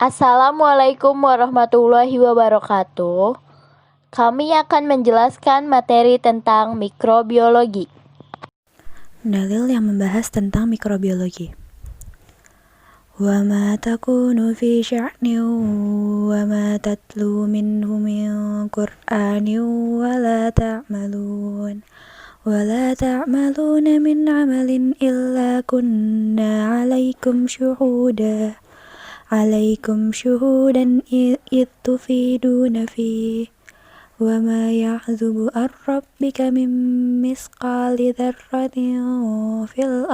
Assalamualaikum warahmatullahi wabarakatuh. Kami akan menjelaskan materi tentang mikrobiologi. Dalil yang membahas tentang mikrobiologi. Wa ma takunu fi sya'nin wa ma tatlu minhu min Qur'anin wa la ta'maluna min 'amalin illa kunna 'alaikum syuhudan id tufiduna fihi wa ma ya'zubu ar-rabbika min misqali dzarratin fil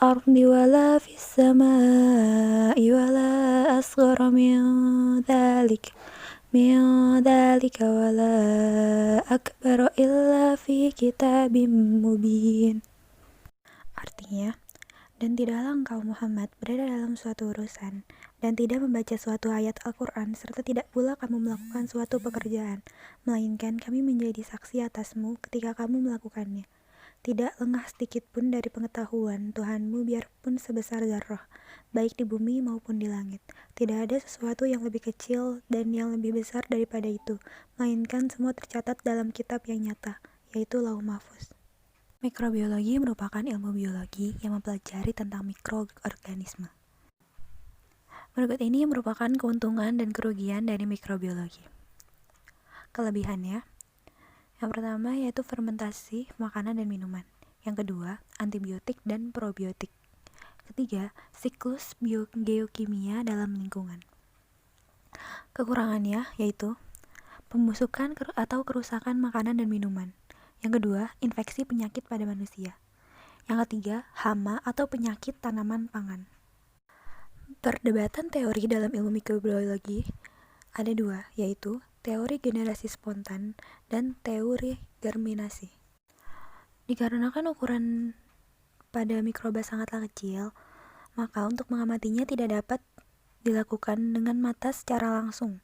ardi wala fis samai wala asghara min dzalika wala akbara illa fi kitabim mubin. Artinya, dan tidaklah engkau Muhammad berada dalam suatu urusan dan tidak membaca suatu ayat Al-Quran serta tidak pula kamu melakukan suatu pekerjaan, melainkan kami menjadi saksi atasmu ketika kamu melakukannya. Tidak lengah sedikit pun dari pengetahuan Tuhanmu biarpun sebesar zarrah, baik di bumi maupun di langit. Tidak ada sesuatu yang lebih kecil dan yang lebih besar daripada itu, melainkan semua tercatat dalam kitab yang nyata, yaitu Lauh Mahfuz. Mikrobiologi merupakan ilmu biologi yang mempelajari tentang mikroorganisme. Berikut ini merupakan keuntungan dan kerugian dari mikrobiologi. Kelebihannya, yang pertama yaitu fermentasi makanan dan minuman. Yang kedua, antibiotik dan probiotik. Ketiga, siklus geokimia dalam lingkungan. Kekurangannya yaitu pembusukan atau kerusakan makanan dan minuman. Yang kedua, infeksi penyakit pada manusia. Yang ketiga, hama atau penyakit tanaman pangan. Perdebatan teori dalam ilmu mikrobiologi ada dua, yaitu teori generasi spontan dan teori germinasi. Dikarenakan ukuran pada mikroba sangatlah kecil, maka untuk mengamatinya tidak dapat dilakukan dengan mata secara langsung.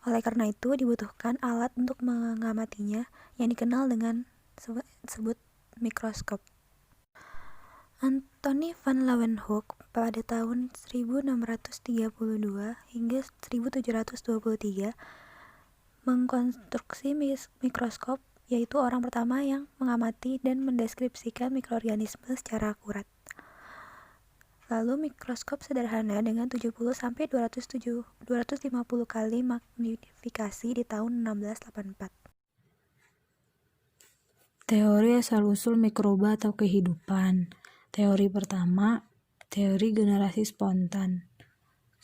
Oleh karena itu dibutuhkan alat untuk mengamatinya yang dikenal dengan sebut mikroskop. Anthony van Leeuwenhoek pada tahun 1632 hingga 1723 mengkonstruksi mikroskop, yaitu orang pertama yang mengamati dan mendeskripsikan mikroorganisme secara akurat. Lalu mikroskop sederhana dengan 70-250 kali magnifikasi di tahun 1684. Teori asal-usul mikroba atau kehidupan. Teori pertama, teori generasi spontan.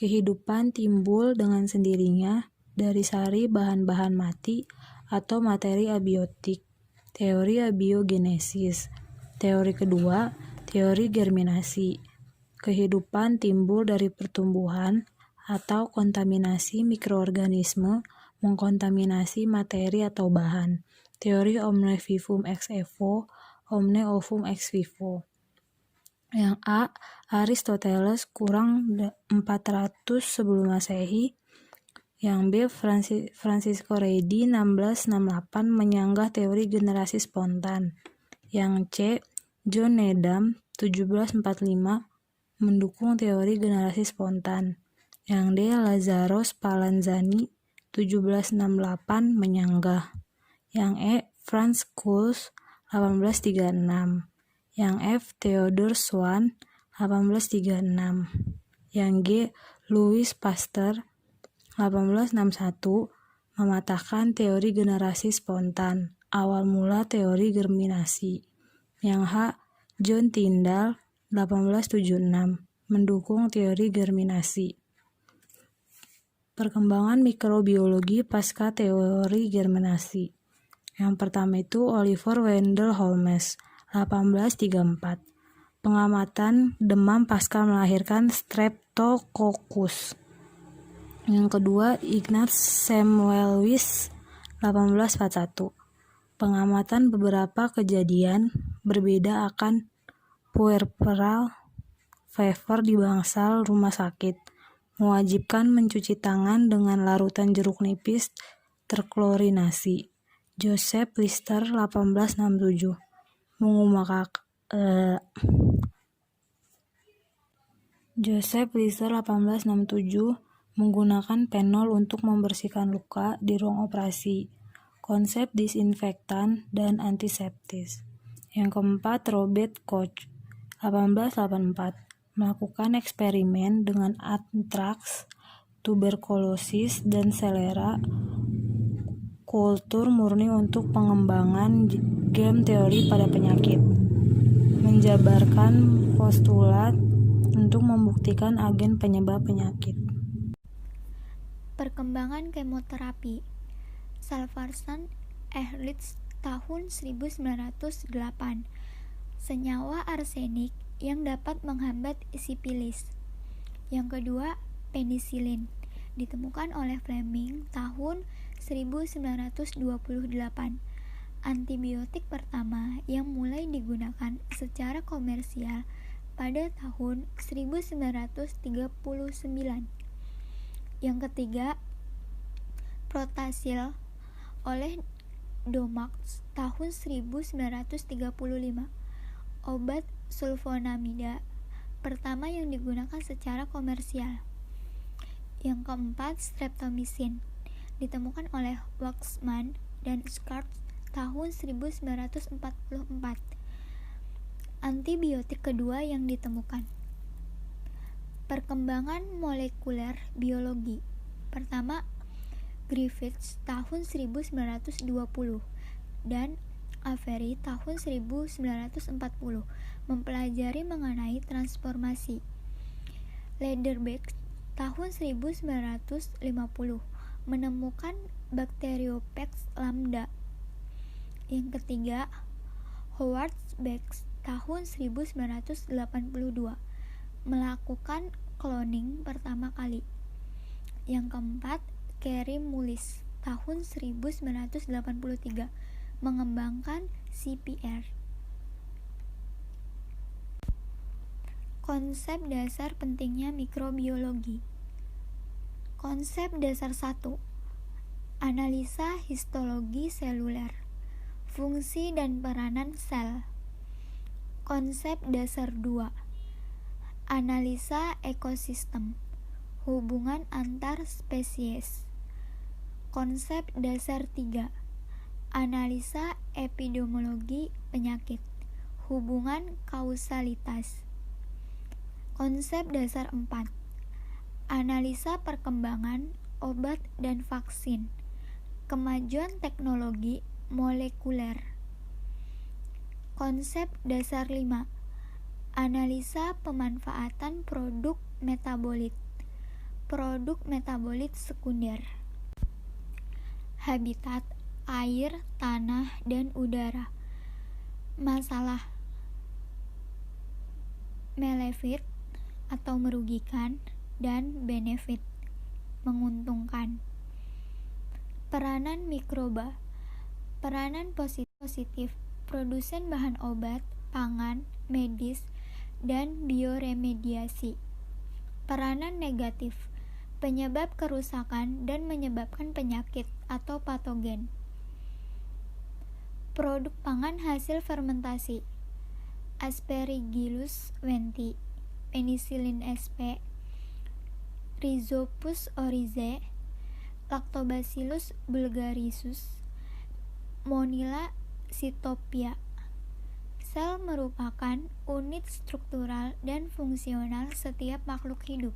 Kehidupan timbul dengan sendirinya dari sari bahan-bahan mati atau materi abiotik. Teori abiogenesis. Teori kedua, teori germinasi. Kehidupan timbul dari pertumbuhan atau kontaminasi mikroorganisme mengkontaminasi materi atau bahan. Teori omne vivum ex evo, omne ovum ex vivo. Yang A, Aristoteles kurang 400 sebelum Masehi. Yang B, Francisco Redi 1668 menyanggah teori generasi spontan. Yang C, John Needham 1745 mendukung teori generasi spontan. Yang D, Lazzaro Spallanzani 1768 menyanggah. Yang E, Franz Schulz 1836. Yang F, Theodor Schwann 1836. Yang G, Louis Pasteur 1861 mematahkan teori generasi spontan, awal mula teori germinasi. Yang H, John Tyndall 1876 mendukung teori germinasi. Perkembangan mikrobiologi pasca teori germinasi. Yang pertama itu Oliver Wendell Holmes 1834. Pengamatan demam pasca melahirkan Streptococcus. Yang kedua Ignaz Semmelweis 1841. Pengamatan beberapa kejadian berbeda akan puerperal fever di bangsal rumah sakit, mewajibkan mencuci tangan dengan larutan jeruk nipis terklorinasi. Joseph Lister 1867 mengumumkan Joseph Lister 1867 menggunakan penol untuk membersihkan luka di ruang operasi. Konsep disinfektan dan antiseptis. Yang keempat, Robert Koch 1884 melakukan eksperimen dengan antraks, tuberkulosis, dan selera kultur murni untuk pengembangan game teori pada penyakit. Menjabarkan postulat untuk membuktikan agen penyebab penyakit. Perkembangan kemoterapi. Salvarsan Ehrlich tahun 1908. Senyawa arsenik yang dapat menghambat sipilis. Yang kedua, penisilin ditemukan oleh Fleming tahun 1928. Antibiotik pertama yang mulai digunakan secara komersial pada tahun 1939. Yang ketiga, Protasil oleh Domax tahun 1935. Obat sulfonamida pertama yang digunakan secara komersial. Yang keempat, streptomycin ditemukan oleh Waxman dan Scott tahun 1944. Antibiotik kedua yang ditemukan. Perkembangan molekuler biologi. Pertama, Griffiths tahun 1920 dan Avery tahun 1940 mempelajari mengenai transformasi. Lederbeck tahun 1950 menemukan Bacteriopex lambda. Yang ketiga, Howard Beck tahun 1982 melakukan cloning pertama kali. Yang keempat, Carey Mullis tahun 1983 mengembangkan CPR. Konsep dasar pentingnya mikrobiologi. Konsep dasar 1. Analisa histologi seluler. Fungsi dan peranan sel. Konsep dasar 2. Analisa ekosistem. Hubungan antar spesies. Konsep dasar 3. Analisa epidemiologi penyakit. Hubungan kausalitas. Konsep dasar 4. Analisa perkembangan obat dan vaksin. Kemajuan teknologi molekuler. Konsep dasar 5. Analisa pemanfaatan produk metabolit. Produk metabolit sekunder. Habitat, air, tanah, dan udara. Masalah melefit atau merugikan dan benefit menguntungkan. Peranan mikroba. Peranan positif produsen bahan obat, pangan, medis, dan bioremediasi. Peranan negatif penyebab kerusakan dan menyebabkan penyakit atau patogen. Produk pangan hasil fermentasi. Aspergillus wenti, Penicillin sp, Rhizopus oryzae, Lactobacillus bulgarisus, Monila cytophia. Sel merupakan unit struktural dan fungsional setiap makhluk hidup.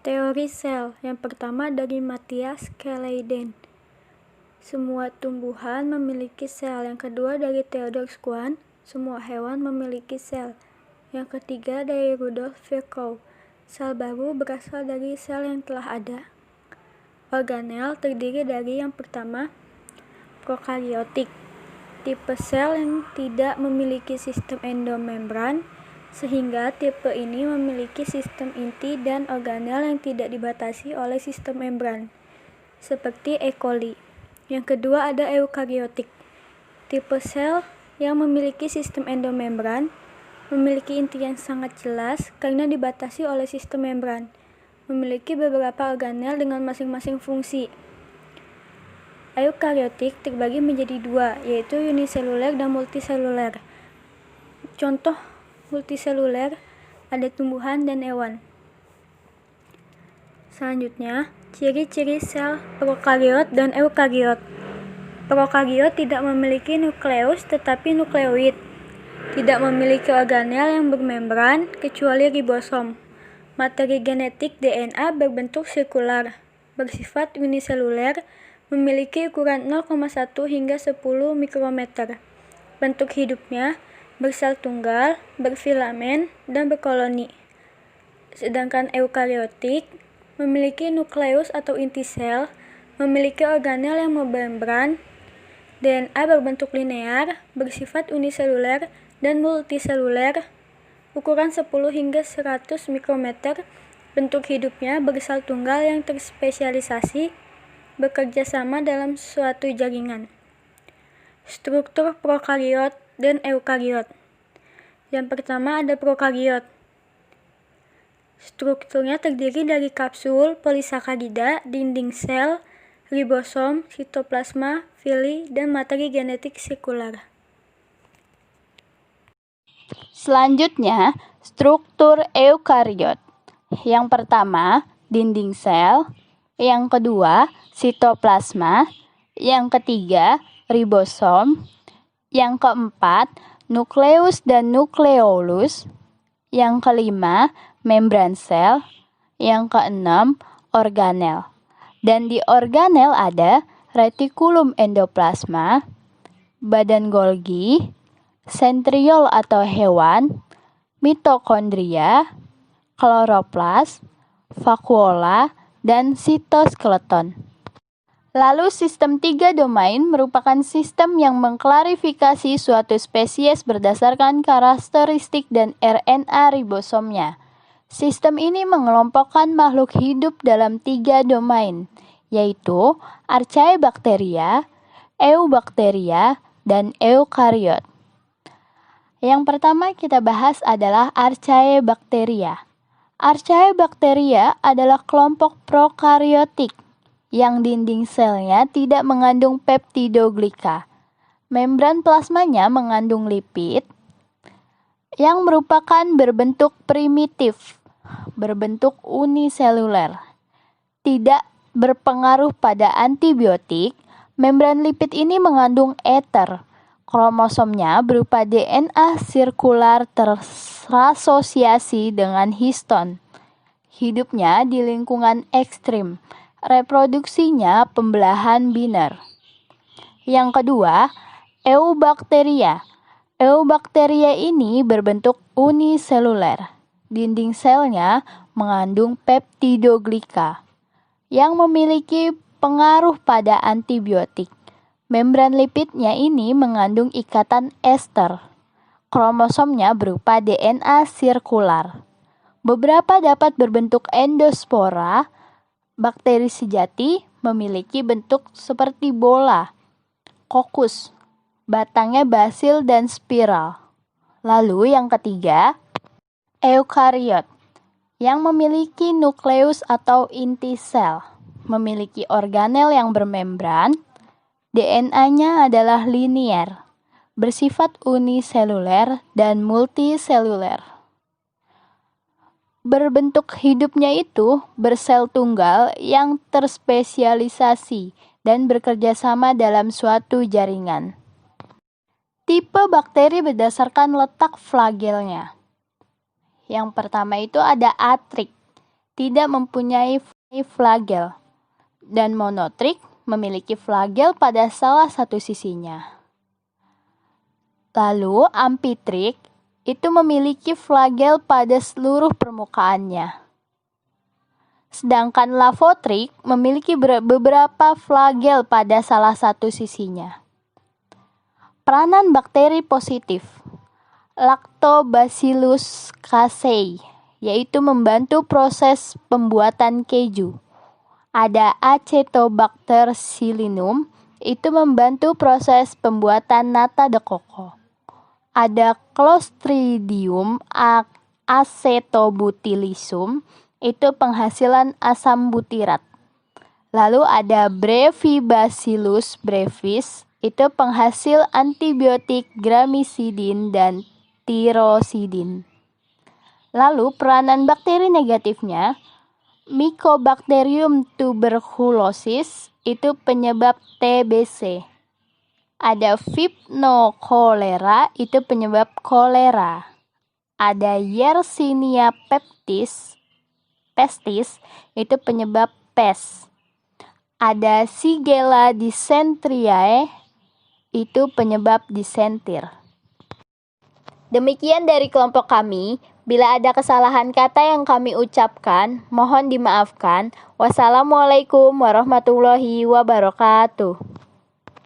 Teori sel yang pertama dari Matthias Keleiden. Semua tumbuhan memiliki sel. Yang kedua dari Theodor Schwann. Semua hewan memiliki sel. Yang ketiga dari Rudolf Virchow. Sel baru berasal dari sel yang telah ada. Organel terdiri dari yang pertama, prokaryotik, tipe sel yang tidak memiliki sistem endomembran, sehingga tipe ini memiliki sistem inti dan organel yang tidak dibatasi oleh sistem membran, seperti E. coli. Yang kedua ada eukaryotik, tipe sel yang memiliki sistem endomembran, memiliki inti yang sangat jelas karena dibatasi oleh sistem membran, memiliki beberapa organel dengan masing-masing fungsi. Eukaryotik terbagi menjadi dua, yaitu uniseluler dan multiseluler. Contoh multiseluler pada tumbuhan dan hewan. Selanjutnya, ciri-ciri sel prokariot dan eukariot. Prokariot tidak memiliki nukleus tetapi nukleoid. Tidak memiliki organel yang bermembran kecuali ribosom. Materi genetik DNA berbentuk sirkular, bersifat uniseluler, memiliki ukuran 0,1 hingga 10 mikrometer. Bentuk hidupnya bersel tunggal, berfilamen, dan berkoloni. Sedangkan eukariotik memiliki nukleus atau inti sel, memiliki organel yang membran, DNA berbentuk linear, bersifat uniseluler dan multiseluler, ukuran 10 hingga 100 mikrometer. Bentuk hidupnya bersel tunggal yang terspesialisasi, bekerja sama dalam suatu jaringan. Struktur prokariot dan eukariot. Yang pertama ada prokariot. Strukturnya terdiri dari kapsul, polisakarida, dinding sel, ribosom, sitoplasma, vili, dan materi genetik sirkular. Selanjutnya, struktur eukariot. Yang pertama, dinding sel. Yang kedua, sitoplasma. Yang ketiga, ribosom. Yang keempat, nukleus dan nukleolus. Yang kelima, membran sel. Yang keenam, organel. Dan di organel ada retikulum endoplasma, badan Golgi, sentriol atau hewan, mitokondria, kloroplas, vakuola, dan sitoskeleton. Lalu sistem 3 domain merupakan sistem yang mengklarifikasi suatu spesies berdasarkan karakteristik dan RNA ribosomnya. Sistem ini mengelompokkan makhluk hidup dalam 3 domain, yaitu Archaebacteria, Eubacteria, dan Eukariot. Yang pertama kita bahas adalah Archaebacteria. Archaebacteria adalah kelompok prokariotik yang dinding selnya tidak mengandung peptidoglika. Membran plasmanya mengandung lipid yang merupakan berbentuk primitif, berbentuk uniseluler. Tidak berpengaruh pada antibiotik, membran lipid ini mengandung ether. Kromosomnya berupa DNA sirkular terasosiasi dengan histon. Hidupnya di lingkungan ekstrim. Reproduksinya pembelahan biner. Yang kedua, Eubacteria. Eubacteria ini berbentuk uniseluler. Dinding selnya mengandung peptidoglika yang memiliki pengaruh pada antibiotik. Membran lipidnya ini mengandung ikatan ester. Kromosomnya berupa DNA sirkular. Beberapa dapat berbentuk endospora. Bakteri sejati memiliki bentuk seperti bola, kokus, batangnya basil dan spiral. Lalu yang ketiga, eukariot, yang memiliki nukleus atau inti sel, memiliki organel yang bermembran, DNA-nya adalah linier, bersifat uniseluler dan multiseluler. Berbentuk hidupnya itu bersel tunggal yang terspesialisasi dan bekerja sama dalam suatu jaringan. Tipe bakteri berdasarkan letak flagelnya. Yang pertama itu ada atrik, tidak mempunyai flagel, dan monotrik, memiliki flagel pada salah satu sisinya. Lalu ampitrik itu memiliki flagel pada seluruh permukaannya. Sedangkan lavotrik memiliki beberapa flagel pada salah satu sisinya. Peranan bakteri positif. Lactobacillus casei, yaitu membantu proses pembuatan keju. Ada Acetobacter xylinum, itu membantu proses pembuatan nata de coco. Ada Clostridium acetobutylisum, itu penghasilan asam butirat. Lalu ada Brevibacillus brevis, itu penghasil antibiotik gramicidin dan tirosidin. Lalu peranan bakteri negatifnya, Mycobacterium tuberculosis itu penyebab TBC. Ada Vibrio cholera itu penyebab kolera. Ada Yersinia pestis itu penyebab pes. Ada Shigella dysenteriae itu penyebab disentir. Demikian dari kelompok kami. Bila ada kesalahan kata yang kami ucapkan, mohon dimaafkan. Wassalamualaikum warahmatullahi wabarakatuh.